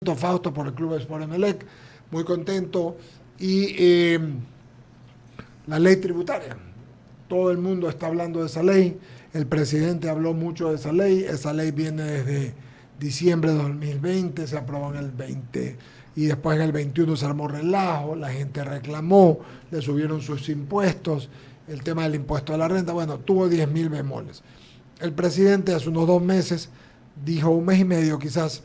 contento, Fausto, por el Club Sport Emelec, muy contento. Y la ley tributaria, todo el mundo está hablando de esa ley, el presidente habló mucho de esa ley viene desde diciembre de 2020, se aprobó en el 20 y después en el 21 se armó relajo, la gente reclamó, le subieron sus impuestos, el tema del impuesto a la renta, bueno, tuvo 10.000 bemoles. El presidente hace unos 2 meses, dijo 1 mes y medio quizás,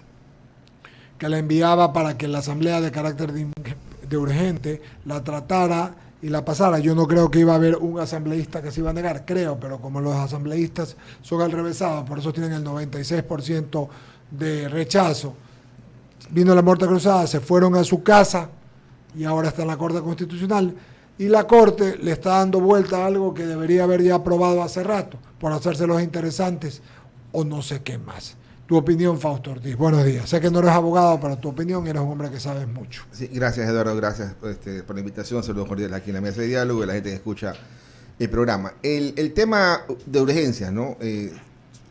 que la enviaba para que la asamblea de carácter de urgente la tratara y la pasara. Yo no creo que iba a haber un asambleísta que se iba a negar, creo, pero como los asambleístas son al revésado, por eso tienen el 96% de rechazo, vino la muerte cruzada, se fueron a su casa y ahora está en la Corte Constitucional y la Corte le está dando vuelta a algo que debería haber ya aprobado hace rato, por hacerse los interesantes o no sé qué más. Tu opinión, Fausto Ortiz. Buenos días. Sé que no eres abogado, pero tu opinión, eres un hombre que sabes mucho. Sí, gracias, Eduardo. Gracias por la invitación. Saludos cordiales aquí en la mesa de diálogo y la gente que escucha el programa. El tema de urgencias, ¿no?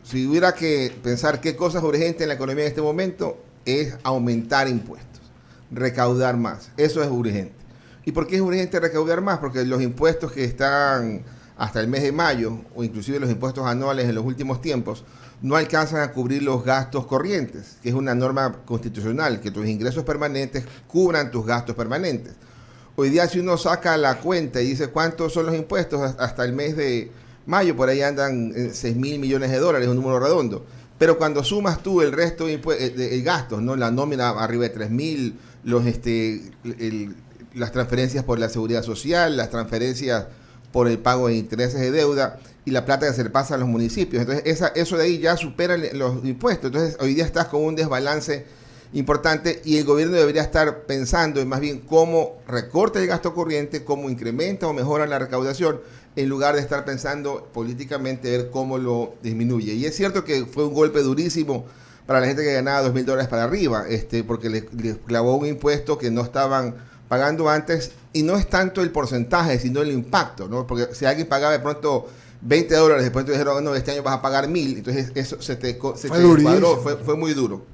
Si hubiera que pensar qué cosas urgentes en la economía en este momento, es aumentar impuestos, recaudar más. Eso es urgente. ¿Y por qué es urgente recaudar más? Porque los impuestos que están hasta el mes de mayo, o inclusive los impuestos anuales en los últimos tiempos, no alcanzan a cubrir los gastos corrientes, que es una norma constitucional, que tus ingresos permanentes cubran tus gastos permanentes. Hoy día si uno saca la cuenta y dice cuántos son los impuestos hasta el mes de mayo, por ahí andan 6.000 millones de dólares, un número redondo. Pero cuando sumas tú el resto de gastos, ¿no? La nómina arriba de 3.000, las transferencias por la seguridad social, las transferencias por el pago de intereses de deuda y la plata que se le pasa a los municipios. Entonces, eso de ahí ya supera los impuestos. Entonces, hoy día estás con un desbalance importante y el gobierno debería estar pensando en más bien cómo recorta el gasto corriente, cómo incrementa o mejora la recaudación, en lugar de estar pensando políticamente ver cómo lo disminuye. Y es cierto que fue un golpe durísimo para la gente que ganaba $2.000 para arriba, porque les clavó un impuesto que no estaban pagando antes, y no es tanto el porcentaje, sino el impacto, ¿no? Porque si alguien pagaba de pronto $20, después te dijeron, no, este año vas a pagar 1.000, entonces eso se te descuadró, fue muy duro.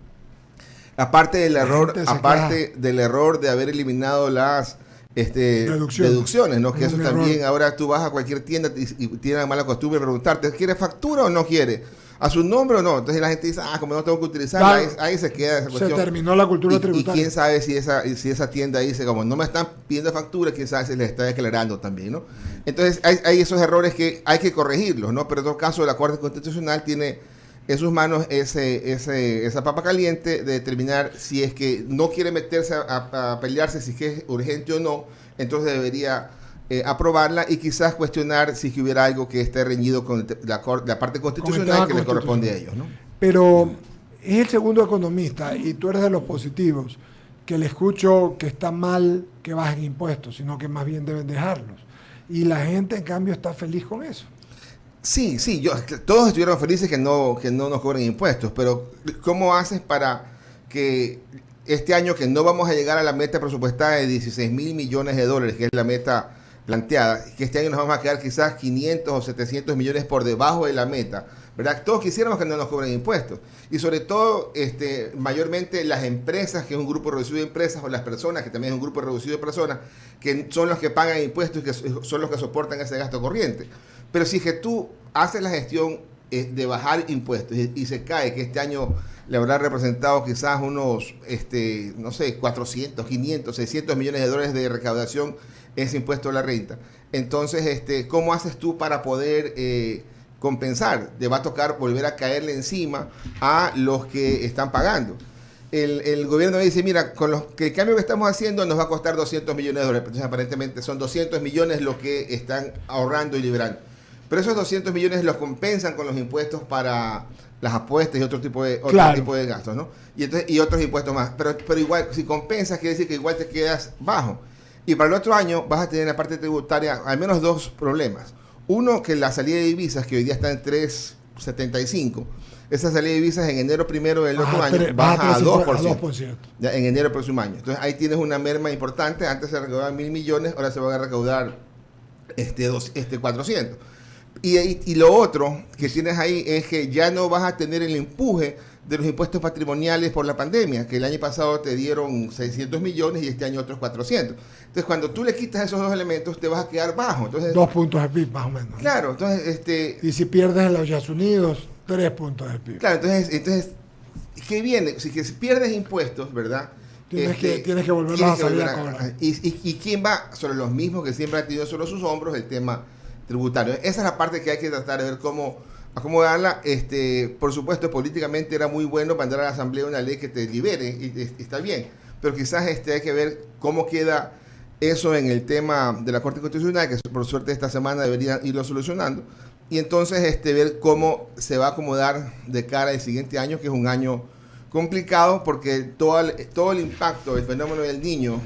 Aparte del error de haber eliminado las deducciones, ¿no? Que eso también, ahora tú vas a cualquier tienda y tienen la mala costumbre de preguntarte, ¿quiere factura o no quiere? ¿A su nombre o no? Entonces la gente dice, como no tengo que utilizarla, claro, ahí se queda esa cuestión. Se terminó la cultura tributaria. Y quién sabe si esa tienda dice, como no me están pidiendo factura, quién sabe si les está declarando también, ¿no? Entonces hay esos errores que hay que corregirlos, ¿no? Pero en todo caso la Corte Constitucional tiene en sus manos esa papa caliente de determinar si es que no quiere meterse a pelearse, si es que es urgente o no, entonces debería aprobarla y quizás cuestionar si que hubiera algo que esté reñido con la parte constitucional que le corresponde a ellos, ¿no? Pero es el segundo economista y tú eres de los positivos, que le escucho que está mal que bajen impuestos, sino que más bien deben dejarlos. Y la gente, en cambio, está feliz con eso. Sí, todos estuvieron felices que no nos cobren impuestos, pero ¿cómo haces para que este año, que no vamos a llegar a la meta presupuestada de $16.000 millones, que es la meta planteada, que este año nos vamos a quedar quizás 500 o 700 millones por debajo de la meta, ¿verdad? Todos quisiéramos que no nos cobren impuestos, y sobre todo, mayormente las empresas, que es un grupo reducido de empresas, o las personas, que también es un grupo reducido de personas, que son los que pagan impuestos y que son los que soportan ese gasto corriente. Pero si que tú haces la gestión de bajar impuestos y se cae, que este año le habrá representado quizás unos, 400, 500, 600 millones de dólares de recaudación ese impuesto a la renta. Entonces, ¿cómo haces tú para poder compensar? Te va a tocar volver a caerle encima a los que están pagando. El gobierno dice, mira, que el cambio que estamos haciendo nos va a costar $200 millones. Entonces, aparentemente son 200 millones los que están ahorrando y liberando. Pero esos 200 millones los compensan con los impuestos para las apuestas y otro tipo de gastos, ¿no? Y otros impuestos más. Pero igual, si compensas, quiere decir que igual te quedas bajo. Y para el otro año vas a tener en la parte tributaria al menos 2 problemas. Uno, que la salida de divisas, que hoy día está en 3.75, esa salida de divisas en enero primero del otro año baja a 2%. Ya, en enero del próximo año. Entonces ahí tienes una merma importante. Antes se recaudaban 1.000 millones, ahora se van a recaudar 400. Y lo otro que tienes ahí es que ya no vas a tener el empuje de los impuestos patrimoniales por la pandemia, que el año pasado te dieron 600 millones y este año otros 400. Entonces, cuando tú le quitas esos dos elementos, te vas a quedar bajo. Entonces, 2 puntos de PIB más o menos. Claro, entonces... Y si pierdes en los Estados Unidos, 3 puntos de PIB. Claro, entonces ¿qué viene? Si pierdes impuestos, ¿verdad? Tienes que volver a salir a cobrar. ¿Y quién va? Sobre los mismos que siempre han tenido sobre sus hombros el tema tributario. Esa es la parte que hay que tratar de ver cómo acomodarla. Por supuesto, políticamente era muy bueno mandar a la Asamblea una ley que te libere, y está bien, pero quizás hay que ver cómo queda eso en el tema de la Corte Constitucional, que por suerte esta semana deberían irlo solucionando, y entonces ver cómo se va a acomodar de cara al siguiente año, que es un año complicado, porque todo el impacto del fenómeno del Niño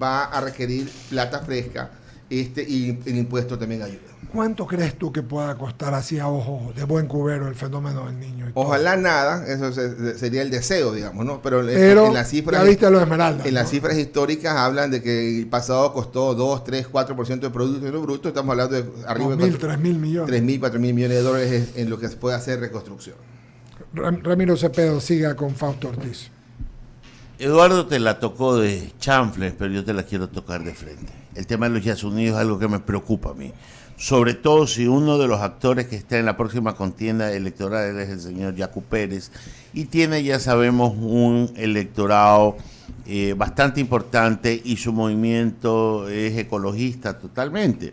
va a requerir plata fresca, y el impuesto también ayuda. ¿Cuánto crees tú que pueda costar así a ojo de buen cubero el fenómeno del Niño? Ojalá nada, eso sería el deseo, digamos, ¿no? Pero en las cifras, ya viste los Esmeraldas, en ¿no? las cifras históricas hablan de que el pasado costó 2, 3, 4% del Producto Interno Bruto. Estamos hablando de arriba de 3.000 millones. 3.000, 4.000 millones de dólares en lo que se puede hacer reconstrucción. Ramiro Cepeda, siga con Fausto Ortiz. Eduardo te la tocó de chanfles, pero yo te la quiero tocar de frente. El tema de los Estados Unidos es algo que me preocupa a mí. Sobre todo si uno de los actores que está en la próxima contienda electoral es el señor Yacu Pérez y tiene, ya sabemos, un electorado bastante importante y su movimiento es ecologista totalmente.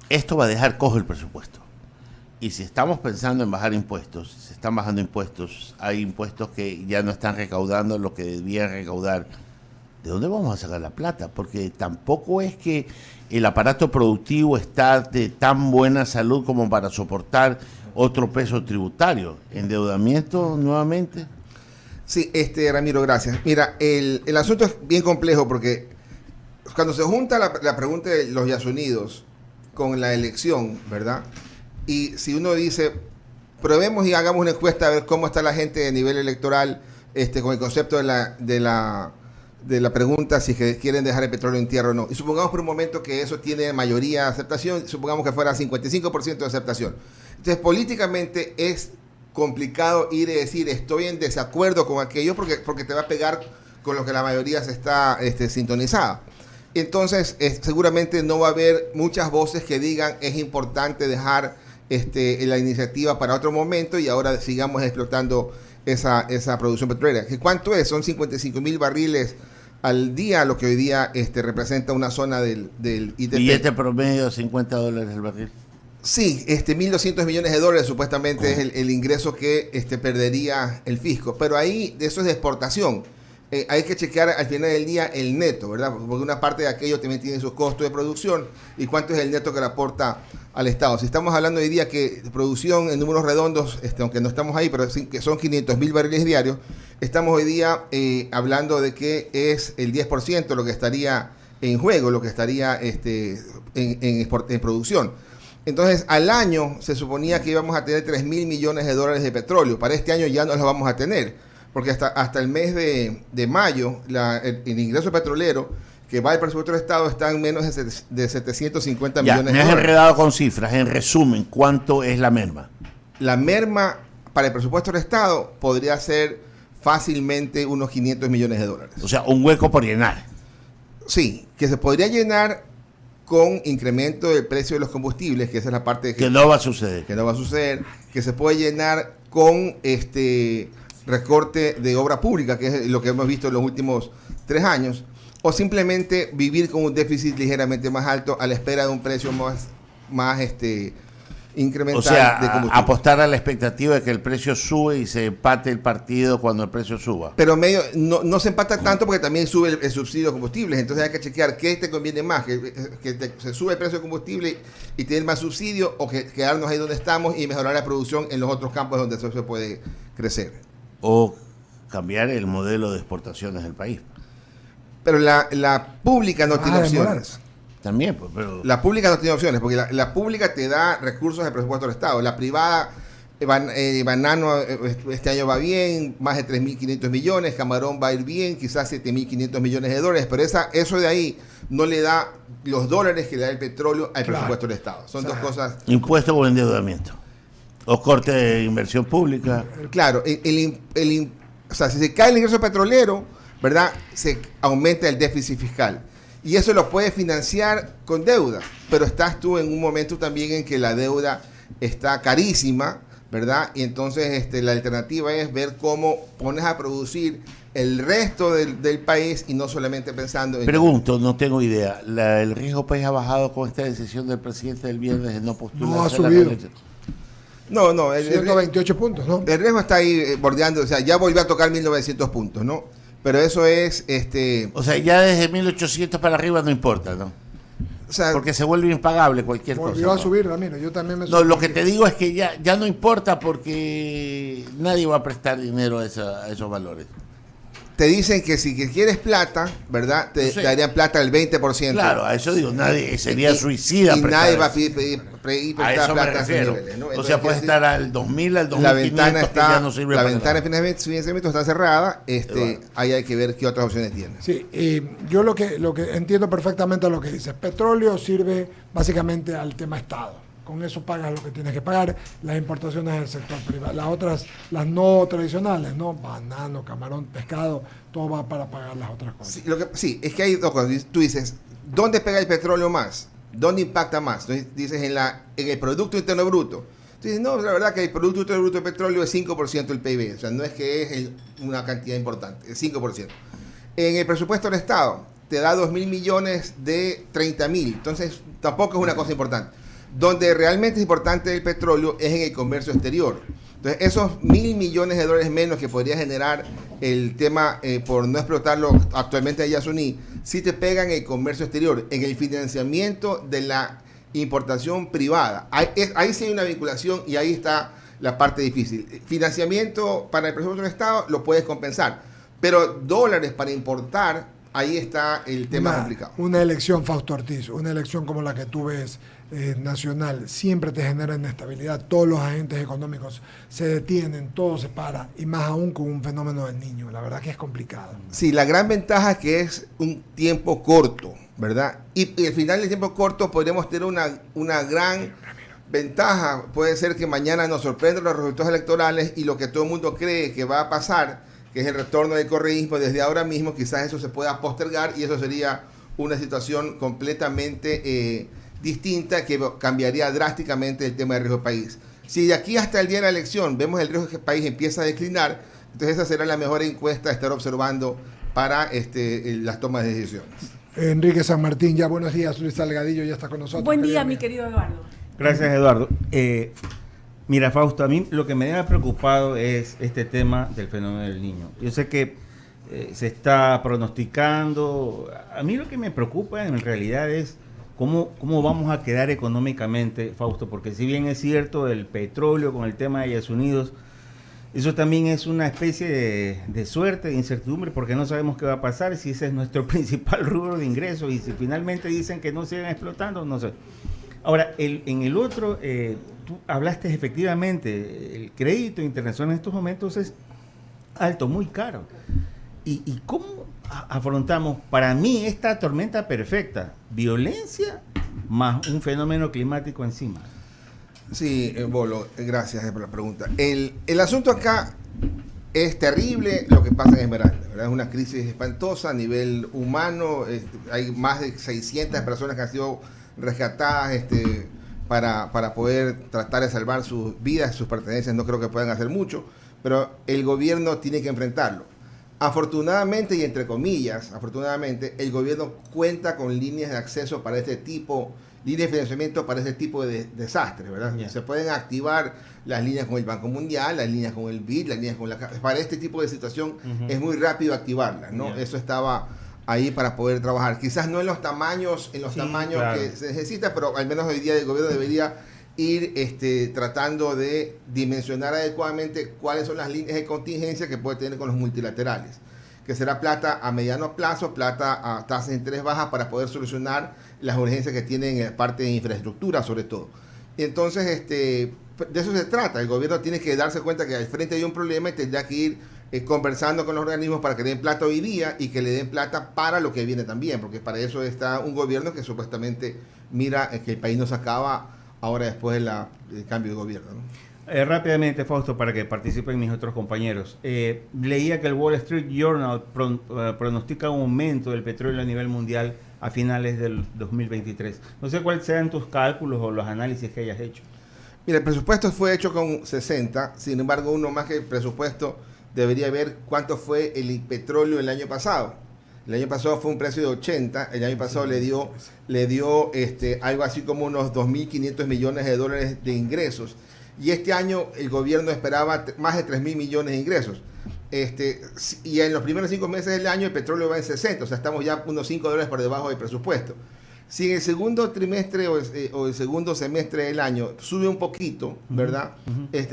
Esto va a dejar cojo el presupuesto. Y si estamos pensando en bajar impuestos, se están bajando impuestos, hay impuestos que ya no están recaudando lo que debían recaudar. ¿De dónde vamos a sacar la plata? Porque tampoco es que el aparato productivo está de tan buena salud como para soportar otro peso tributario. ¿Endeudamiento nuevamente? Sí, Ramiro, gracias. Mira, el asunto es bien complejo porque cuando se junta la pregunta de los Estados Unidos con la elección, ¿verdad? Y si uno dice, probemos y hagamos una encuesta a ver cómo está la gente a nivel electoral con el concepto de la pregunta si que quieren dejar el petróleo en tierra o no. Y supongamos por un momento que eso tiene mayoría de aceptación, supongamos que fuera 55% de aceptación. Entonces, políticamente es complicado ir y decir estoy en desacuerdo con aquello porque te va a pegar con lo que la mayoría se está sintonizada. Entonces, seguramente no va a haber muchas voces que digan es importante dejar la iniciativa para otro momento y ahora sigamos explotando esa producción petrolera. ¿Cuánto es? Son 55,000 barriles al día, lo que hoy día representa una zona del ITP. ¿Y promedio $50 el barril? Sí, 1.200 millones de dólares supuestamente es el ingreso que perdería el fisco, pero ahí eso es de exportación. Hay que chequear al final del día el neto, ¿verdad? Porque una parte de aquello también tiene sus costos de producción y cuánto es el neto que le aporta al Estado. Si estamos hablando hoy día que producción en números redondos, aunque no estamos ahí, pero que son 500,000 barriles diarios, estamos hoy día hablando de que es el 10% lo que estaría en juego, lo que estaría en producción. Entonces, al año se suponía que íbamos a tener 3.000 millones de dólares de petróleo. Para este año ya no los vamos a tener, porque hasta el mes de mayo el ingreso petrolero que va al presupuesto del Estado está en menos de 750 millones de dólares. Me has enredado con cifras. En resumen, ¿cuánto es la merma? La merma para el presupuesto del Estado podría ser fácilmente unos 500 millones de dólares. O sea, un hueco por llenar. Sí, que se podría llenar con incremento del precio de los combustibles, que esa es la parte que no va a suceder. Que no va a suceder, que se puede llenar con recorte de obra pública, que es lo que hemos visto en los últimos 3 años, o simplemente vivir con un déficit ligeramente más alto a la espera de un precio más incremental, o sea, de combustible. Apostar a la expectativa de que el precio sube y se empate el partido cuando el precio suba. Pero no se empata tanto porque también sube el subsidio de combustibles. Entonces hay que chequear qué te conviene más, que se sube el precio de combustible y tener más subsidio, o que quedarnos ahí donde estamos y mejorar la producción en los otros campos donde eso se puede crecer. O cambiar el modelo de exportaciones del país. Pero la pública no tiene opciones. También, pues, pero... La pública no tiene opciones, porque la pública te da recursos del presupuesto del Estado. La privada Banano este año va bien, más de 3.500 millones, Camarón va a ir bien, quizás 7.500 millones de dólares, pero eso de ahí no le da los dólares que le da el petróleo al presupuesto del Estado. Son dos cosas. Impuesto o endeudamiento. O corte de inversión pública. Claro, o sea, si se cae el ingreso petrolero, ¿verdad? Se aumenta el déficit fiscal. Y eso lo puedes financiar con deuda, pero estás tú en un momento también en que la deuda está carísima, ¿verdad? Y entonces la alternativa es ver cómo pones a producir el resto del país y no solamente pensando en... Pregunto, no tengo idea. ¿El riesgo país ha bajado con esta decisión del presidente del viernes de no postular? No, ha subido. No, 128 puntos, ¿no? El riesgo está ahí bordeando, o sea, ya volvió a tocar 1.900 puntos, ¿no? Pero eso es... O sea, ya desde 1.800 para arriba no importa, ¿no? O sea, porque se vuelve impagable cualquier cosa. Volvió a subir, Ramiro, yo también me... No, lo que te digo es que ya no importa porque nadie va a prestar dinero a esos valores. Te dicen que si quieres plata, ¿verdad? Te darían plata del 20%. Claro, a eso digo, nadie sería suicida. Y nadie va a pedir a eso plata me refiero. Niveles, ¿no? O sea, puede estar al 2.000, al 2.500, que ya no sirve la para ventana nada. de financiamiento está cerrada. Ahí hay que ver qué otras opciones tiene. Sí, yo lo que entiendo perfectamente lo que dices. Petróleo sirve básicamente al tema Estado. Con eso pagas lo que tienes que pagar, las importaciones del sector privado. Las otras, las no tradicionales, ¿no? Banano, camarón, pescado, todo va para pagar las otras cosas. Sí, es que hay dos cosas. Tú dices, ¿dónde pega el petróleo más? ¿Dónde impacta más? Entonces dices en el Producto Interno Bruto. Tú dices, no, la verdad que el Producto Interno Bruto de petróleo es 5% del PIB. O sea, no es que es una cantidad importante, es 5%. En el presupuesto del Estado te da 2.000 millones de 30.000. Entonces, tampoco es una cosa importante. Donde realmente es importante el petróleo es en el comercio exterior. Entonces, esos 1.000 millones de dólares menos que podría generar el tema por no explotarlo actualmente de Yasuní, sí te pegan en el comercio exterior, en el financiamiento de la importación privada. Ahí sí hay una vinculación y ahí está la parte difícil. Financiamiento para el presupuesto del Estado lo puedes compensar, pero dólares para importar, ahí está el tema complicado. Una elección, Fausto Ortiz, una elección como la que tú ves nacional, siempre te genera inestabilidad. Todos los agentes económicos se detienen, todo se para, y más aún con un fenómeno del niño. La verdad que es complicado. Sí, la gran ventaja es que es un tiempo corto, ¿verdad? Y al final del tiempo corto podríamos tener una gran ventaja. Puede ser que mañana nos sorprendan los resultados electorales y lo que todo el mundo cree que va a pasar, que es el retorno del correísmo desde ahora mismo, quizás eso se pueda postergar y eso sería una situación completamente distinta que cambiaría drásticamente el tema del riesgo país. Si de aquí hasta el día de la elección vemos el riesgo país empieza a declinar, entonces esa será la mejor encuesta a estar observando para las tomas de decisiones. Enrique San Martín, ya buenos días. Luis Salgadillo ya está con nosotros. Buen día, mi querido Eduardo. Gracias, Eduardo. Mira, Fausto, a mí lo que me ha preocupado es este tema del fenómeno del niño. Yo sé que se está pronosticando. A mí lo que me preocupa en realidad es cómo vamos a quedar económicamente, Fausto, porque si bien es cierto el petróleo con el tema de Estados Unidos, eso también es una especie de suerte, de incertidumbre, porque no sabemos qué va a pasar, si ese es nuestro principal rubro de ingresos y si finalmente dicen que no siguen explotando, no sé. Ahora, en el otro, tú hablaste efectivamente, el crédito internacional en estos momentos es alto, muy caro. ¿Y cómo afrontamos, para mí, esta tormenta perfecta? Violencia más un fenómeno climático encima. Sí, Bolo, gracias por la pregunta. El asunto acá es terrible lo que pasa en Esmeralda, ¿verdad? Es una crisis espantosa a nivel humano. Hay más de 600 personas que han sido rescatadas para poder tratar de salvar sus vidas, sus pertenencias. No creo que puedan hacer mucho, pero el gobierno tiene que enfrentarlo. Afortunadamente, y entre comillas, afortunadamente, el gobierno cuenta con líneas de acceso para este tipo, líneas de financiamiento para este tipo de desastres, ¿verdad? Yeah. Se pueden activar las líneas con el Banco Mundial, las líneas con el BID, las líneas con la... Para este tipo de situación es muy rápido activarlas, ¿no? Yeah. Eso estaba ahí para poder trabajar. Quizás no en los tamaños, claro, que se necesita, pero al menos hoy día el gobierno debería ir tratando de dimensionar adecuadamente cuáles son las líneas de contingencia que puede tener con los multilaterales, que será plata a mediano plazo, plata a tasas de interés bajas para poder solucionar las urgencias que tienen en la parte de infraestructura sobre todo. Y entonces, de eso se trata. El gobierno tiene que darse cuenta que al frente hay un problema y tendrá que ir conversando con los organismos para que den plata hoy día y que le den plata para lo que viene también, porque para eso está un gobierno que supuestamente mira que el país no se acaba ahora después del cambio de gobierno, ¿no? Rápidamente, Fausto, para que participen mis otros compañeros. Leía que el Wall Street Journal pronostica un aumento del petróleo a nivel mundial a finales del 2023. No sé cuáles sean tus cálculos o los análisis que hayas hecho. Mira, el presupuesto fue hecho con 60, sin embargo, uno más que el presupuesto debería ver cuánto fue el petróleo el año pasado. El año pasado fue un precio de 80, el año pasado le dio algo así como unos 2.500 millones de dólares de ingresos. Y este año el gobierno esperaba más de 3.000 millones de ingresos. Y en los primeros 5 meses del año el petróleo va en 60, o sea, estamos ya unos $5 por debajo del presupuesto. Si en el segundo trimestre o el segundo semestre del año sube un poquito, ¿verdad?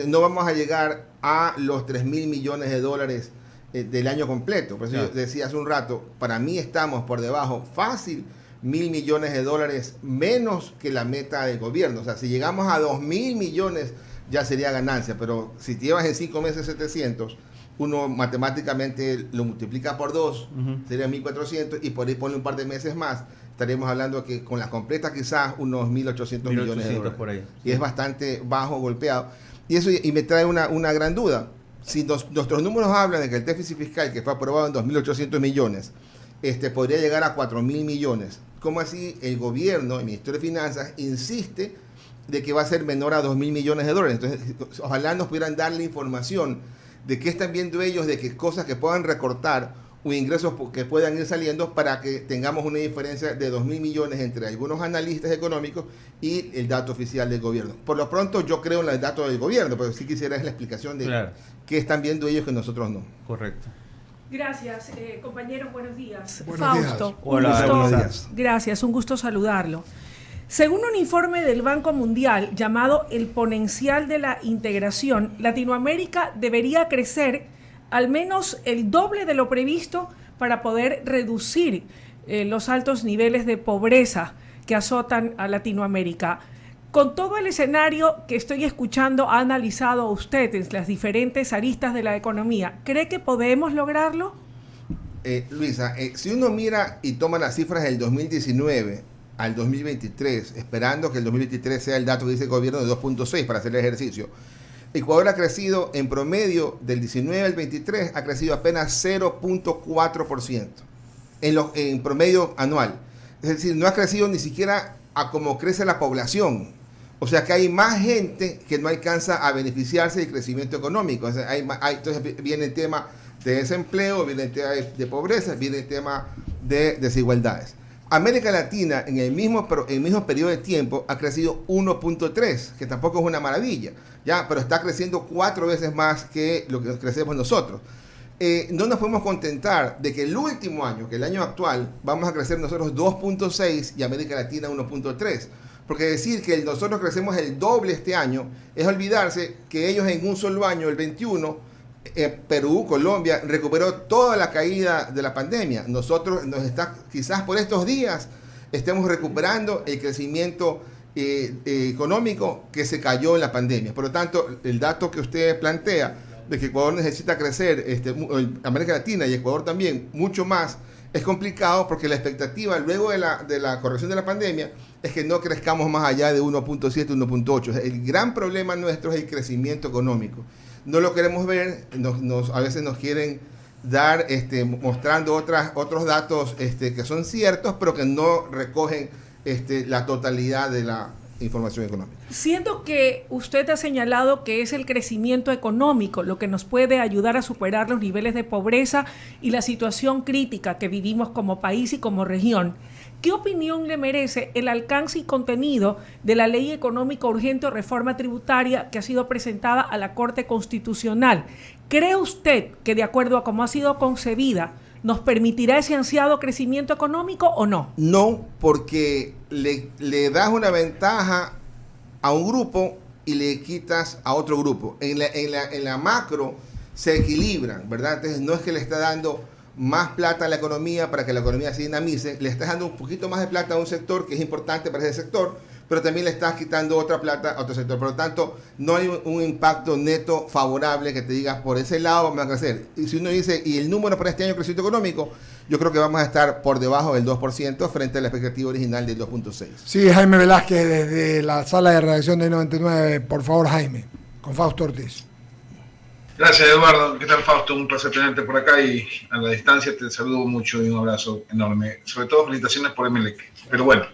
No vamos a llegar a los 3.000 millones de dólares del año completo. Por eso yo decía hace un rato, para mí estamos por debajo fácil 1.000 millones de dólares menos que la meta del gobierno. O sea, si llegamos a 2.000 millones ya sería ganancia, pero si te llevas en 5 meses 700, uno matemáticamente lo multiplica por 2, sería 1.400, y por ahí pone un par de meses más, estaríamos hablando que con la completa quizás unos 1.800 millones de dólares. Por ahí. Y es bastante bajo, golpeado. Y eso y me trae una gran duda. Si nuestros números hablan de que el déficit fiscal que fue aprobado en 2.800 millones podría llegar a 4.000 millones, ¿cómo así el gobierno, el Ministerio de Finanzas, insiste de que va a ser menor a 2.000 millones de dólares? Entonces, ojalá nos pudieran darle información de qué están viendo ellos, de qué cosas que puedan recortar o ingresos que puedan ir saliendo para que tengamos una diferencia de 2.000 millones entre algunos analistas económicos y el dato oficial del gobierno. Por lo pronto yo creo en el dato del gobierno, pero sí quisiera la explicación de qué están viendo ellos que nosotros no. Correcto. Gracias, compañeros, buenos días. Buenos Fausto, días. Hola, buenos días. Gracias, un gusto saludarlo. Según un informe del Banco Mundial llamado El Potencial de la Integración, Latinoamérica debería crecer al menos el doble de lo previsto para poder reducir los altos niveles de pobreza que azotan a Latinoamérica. Con todo el escenario que estoy escuchando, ha analizado usted en las diferentes aristas de la economía, ¿cree que podemos lograrlo? Luisa, si uno mira y toma las cifras del 2019 al 2023, esperando que el 2023 sea el dato que dice el gobierno de 2.6 para hacer el ejercicio, Ecuador ha crecido en promedio del 19 al 23, ha crecido apenas 0.4% en promedio anual. Es decir, no ha crecido ni siquiera a como crece la población. O sea que hay más gente que no alcanza a beneficiarse del crecimiento económico. O sea, entonces viene el tema de desempleo, viene el tema de pobreza, viene el tema de desigualdades. América Latina en el mismo periodo de tiempo ha crecido 1.3, que tampoco es una maravilla, ya, pero está creciendo 4 veces más que lo que crecemos nosotros. No nos podemos contentar de que el último año, que el año actual, vamos a crecer nosotros 2.6 y América Latina 1.3. Porque decir que nosotros crecemos el doble este año es olvidarse que ellos en un solo año, el 21, Perú, Colombia, recuperó toda la caída de la pandemia. Nosotros quizás por estos días estemos recuperando el crecimiento económico que se cayó en la pandemia. Por lo tanto, el dato que usted plantea de que Ecuador necesita crecer, América Latina y Ecuador también, mucho más, es complicado porque la expectativa luego de la corrección de la pandemia es que no crezcamos más allá de 1.7, 1.8. El gran problema nuestro es el crecimiento económico. No lo queremos ver, a veces nos quieren dar mostrando otros datos que son ciertos, pero que no recogen la totalidad de la información económica. Siendo que usted ha señalado que es el crecimiento económico lo que nos puede ayudar a superar los niveles de pobreza y la situación crítica que vivimos como país y como región, ¿qué opinión le merece el alcance y contenido de la Ley Económica Urgente o Reforma Tributaria que ha sido presentada a la Corte Constitucional? ¿Cree usted que, de acuerdo a cómo ha sido concebida, nos permitirá ese ansiado crecimiento económico o no? No, porque le das una ventaja a un grupo y le quitas a otro grupo. En la macro se equilibran, ¿verdad? Entonces no es que le está dando más plata a la economía para que la economía se dinamice, le estás dando un poquito más de plata a un sector que es importante para ese sector, pero también le estás quitando otra plata a otro sector. Por lo tanto, no hay un impacto neto favorable que te digas por ese lado vamos a crecer. Y si uno dice, y el número para este año de crecimiento económico, yo creo que vamos a estar por debajo del 2% frente a la expectativa original del 2.6%. Sí, Jaime Velázquez desde la sala de redacción de 99. Por favor, Jaime, con Fausto Ortiz. Gracias, Eduardo. ¿Qué tal, Fausto? Un placer tenerte por acá y a la distancia te saludo mucho y un abrazo enorme. Sobre todo, felicitaciones por Emelec. Pero bueno,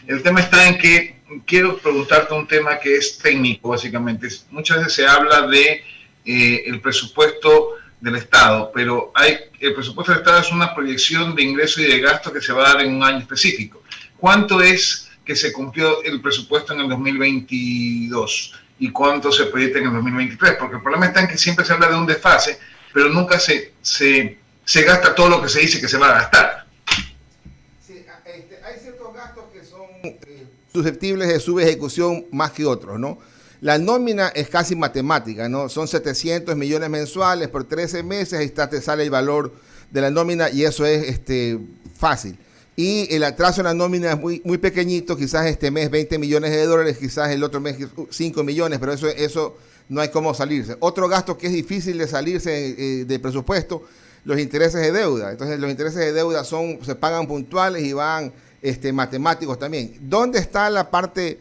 el tema está en que quiero preguntarte un tema que es técnico, básicamente. Muchas veces se habla de el presupuesto del Estado, pero el presupuesto del Estado es una proyección de ingresos y de gastos que se va a dar en un año específico. ¿Cuánto es que se cumplió el presupuesto en el 2022? ¿Y cuánto se proyecta en el 2023? Porque el problema está en que siempre se habla de un desfase, pero nunca se gasta todo lo que se dice que se va a gastar. Sí, hay ciertos gastos que son susceptibles de subejecución más que otros, ¿no? La nómina es casi matemática, ¿no? Son 700 millones mensuales por 13 meses, ahí te sale el valor de la nómina y eso es fácil. Y el atraso en la nómina es muy pequeñito, quizás este mes 20 millones de dólares, quizás el otro mes 5 millones, pero eso no hay cómo salirse. Otro gasto que es difícil de salirse de presupuesto, los intereses de deuda. Entonces los intereses de deuda se pagan puntuales y van matemáticos también. ¿Dónde está la parte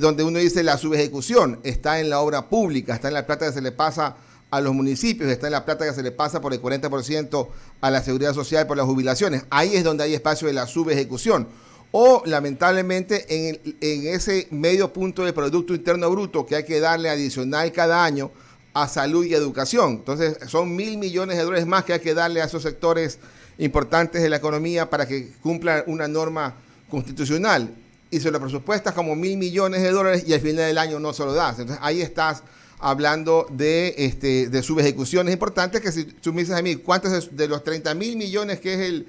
donde uno dice la subejecución? Está en la obra pública, está en la plata que se le pasa a los municipios, está en la plata que se le pasa por el 40% a la seguridad social por las jubilaciones. Ahí es donde hay espacio de la subejecución. O, lamentablemente, en ese medio punto de Producto Interno Bruto que hay que darle adicional cada año a salud y educación. Entonces, son 1.000 millones de dólares más que hay que darle a esos sectores importantes de la economía para que cumplan una norma constitucional. Y se lo presupuestas como 1.000 millones de dólares y al final del año no se lo das. Entonces, ahí estás hablando de subejecuciones importantes que si tú me dices a mí, ¿cuántos de los 30.000 millones que es el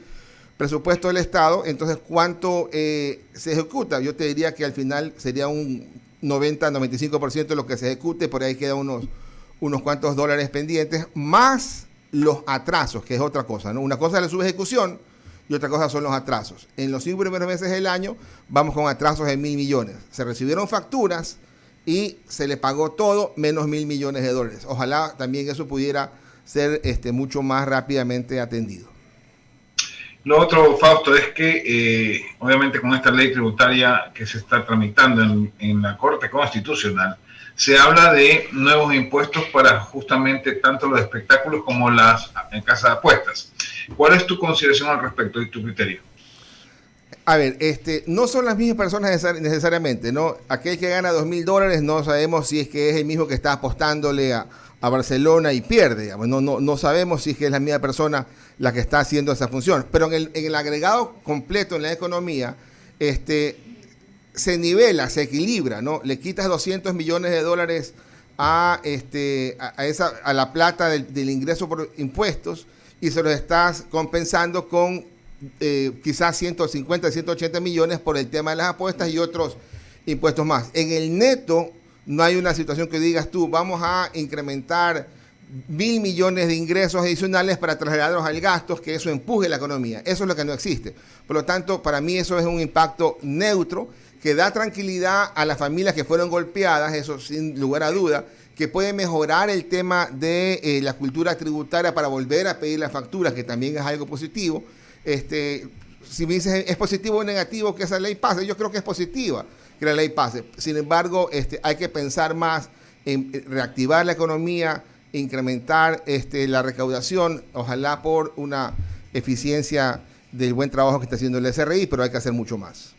presupuesto del Estado, entonces cuánto se ejecuta? Yo te diría que al final sería un 90-95% de lo que se ejecute, por ahí quedan unos cuantos dólares pendientes, más los atrasos, que es otra cosa, ¿no? Una cosa es la subejecución y otra cosa son los atrasos. En los 5 primeros meses del año vamos con atrasos de 1.000 millones. Se recibieron facturas y se le pagó todo menos 1.000 millones de dólares. Ojalá también eso pudiera ser mucho más rápidamente atendido. Lo otro, Fausto, es que obviamente con esta ley tributaria que se está tramitando en la Corte Constitucional, se habla de nuevos impuestos para justamente tanto los espectáculos como las casas de apuestas. ¿Cuál es tu consideración al respecto y tu criterio? A ver, no son las mismas personas necesariamente, ¿no? Aquel que gana $2.000 no sabemos si es que es el mismo que está apostándole a Barcelona y pierde, digamos. No sabemos si es que es la misma persona la que está haciendo esa función. Pero en el agregado completo en la economía, se nivela, se equilibra, ¿no? Le quitas 200 millones de dólares a la plata del ingreso por impuestos y se los estás compensando con quizás 150, 180 millones por el tema de las apuestas y otros impuestos más. En el neto no hay una situación que digas tú, vamos a incrementar 1.000 millones de ingresos adicionales para trasladarlos al gasto, que eso empuje la economía. Eso es lo que no existe. Por lo tanto, para mí eso es un impacto neutro que da tranquilidad a las familias que fueron golpeadas, eso sin lugar a duda, que puede mejorar el tema de la cultura tributaria para volver a pedir las facturas, que también es algo positivo. Si me dices, ¿es positivo o negativo que esa ley pase? Yo creo que es positiva que la ley pase. Sin embargo, hay que pensar más en reactivar la economía, incrementar la recaudación, ojalá por una eficiencia del buen trabajo que está haciendo el SRI, pero hay que hacer mucho más.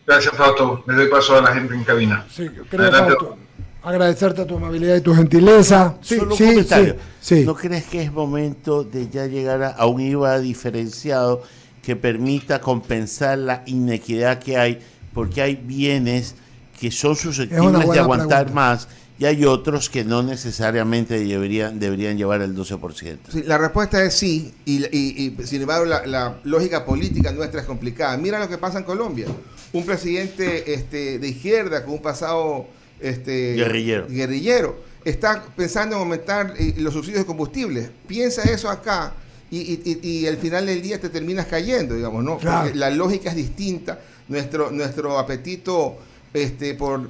Gracias, Fausto. Le doy paso a la gente en cabina. Sí, creo, Fausto, agradecerte tu amabilidad y tu gentileza. Solo un comentario. ¿No crees que es momento de ya llegar a un IVA diferenciado que permita compensar la inequidad que hay? Porque hay bienes que son susceptibles de aguantar más y hay otros que no necesariamente deberían llevar el 12%. Sí, la respuesta es sí, y sin embargo la lógica política nuestra es complicada. Mira lo que pasa en Colombia. Un presidente de izquierda con un pasado guerrillero está pensando en aumentar los subsidios de combustibles. Piensa eso acá y al final del día te terminas cayendo, digamos, ¿no? Claro. Porque la lógica es distinta, nuestro apetito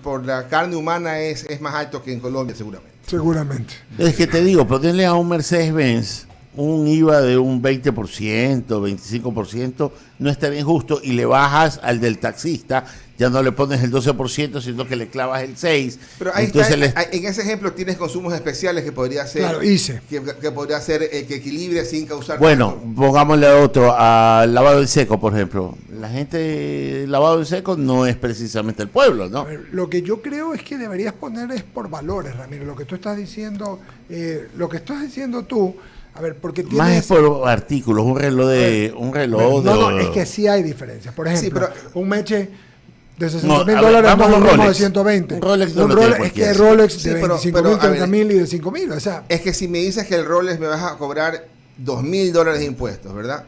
por la carne humana es más alto que en Colombia, seguramente. Seguramente. Es que te digo, ponerle a un Mercedes-Benz un IVA de un 20%, 25%, no está bien justo, y le bajas al del taxista, ya no le pones el 12%, sino que le clavas el 6%. Pero ahí entonces está, en ese ejemplo tienes consumos especiales que podría ser, Claro, hice. que podría ser que equilibre sin causar... Bueno, tanto. pongámosle a otro, al lavado en seco, por ejemplo. La gente lavado en seco no es precisamente el pueblo, A ¿no? ver, lo que yo creo es que deberías poner es por valores, Ramiro. Lo que tú estás diciendo, tú, a ver, porque tienes... Más es por artículos, un reloj de... No, es que sí hay diferencias. Por ejemplo, Sí, un meche de No, $60,000 a ver, no es vamos lo a un mismo de Rolex. 120. Un Rolex no lo tiene Es que cualquiera. hay Rolex Sí, de pero, 25,000, a ver, 30,000 y de 5,000. O sea, Es que si me dices que el Rolex me vas a cobrar $2,000 de impuestos, ¿verdad?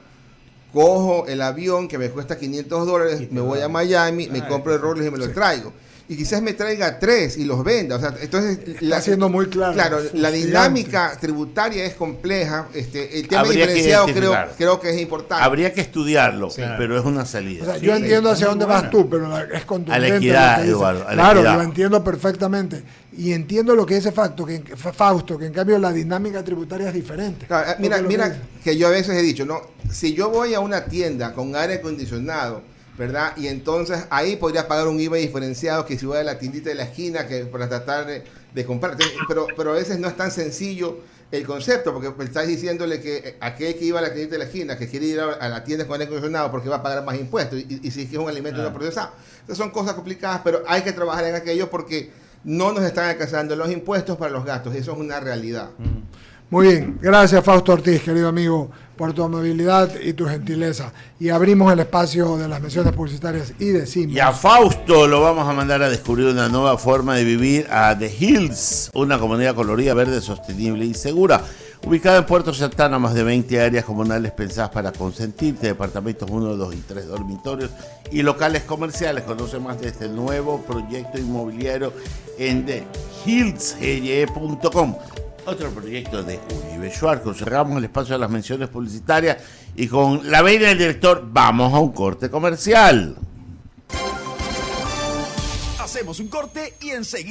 Cojo el avión que me cuesta $500, me voy a Miami, me compro el Rolex y me lo traigo. Y quizás me traiga 3 y los venda. O sea, entonces está siendo muy claro. Claro, la Gigante. dinámica tributaria es compleja. El tema Habría que diferenciado identificar. creo que es importante. Habría que estudiarlo, Claro. pero es una salida. O sea, Sí, yo entiendo hacia muy dónde buena. vas tú, pero es contundente. A la equidad, lo que dice. Eduardo, a la Claro, equidad. lo entiendo perfectamente. Y entiendo lo que dice Fausto, que en cambio la dinámica tributaria es diferente. Claro, mira, Porque lo que dice- que yo a veces he dicho, ¿no? Si yo voy a una tienda con aire acondicionado, ¿verdad? Y entonces ahí podría pagar un IVA diferenciado que si voy a la tiendita de la esquina que para tratar de comprar. Pero a veces no es tan sencillo el concepto, porque estás diciéndole que aquel que iba a la tiendita de la esquina, que quiere ir a la tienda con aire acondicionado porque va a pagar más impuestos, y si es que es un alimento no procesado. Entonces son cosas complicadas, pero hay que trabajar en aquello porque no nos están alcanzando los impuestos para los gastos. Eso es una realidad. Muy bien, gracias Fausto Ortiz, querido amigo, por tu amabilidad y tu gentileza. Y abrimos el espacio de las menciones publicitarias y decimos... Y a Fausto lo vamos a mandar a descubrir una nueva forma de vivir a The Hills, una comunidad colorida, verde, sostenible y segura. Ubicada en Puerto Santana, más de 20 áreas comunales pensadas para consentirte, departamentos 1, 2 y 3 dormitorios y locales comerciales. Conoce más de este nuevo proyecto inmobiliario en thehillsge.com. Otro proyecto de Uribe Schwarco. Cerramos el espacio de las menciones publicitarias y con la venia del director vamos a un corte comercial. Hacemos un corte y enseguida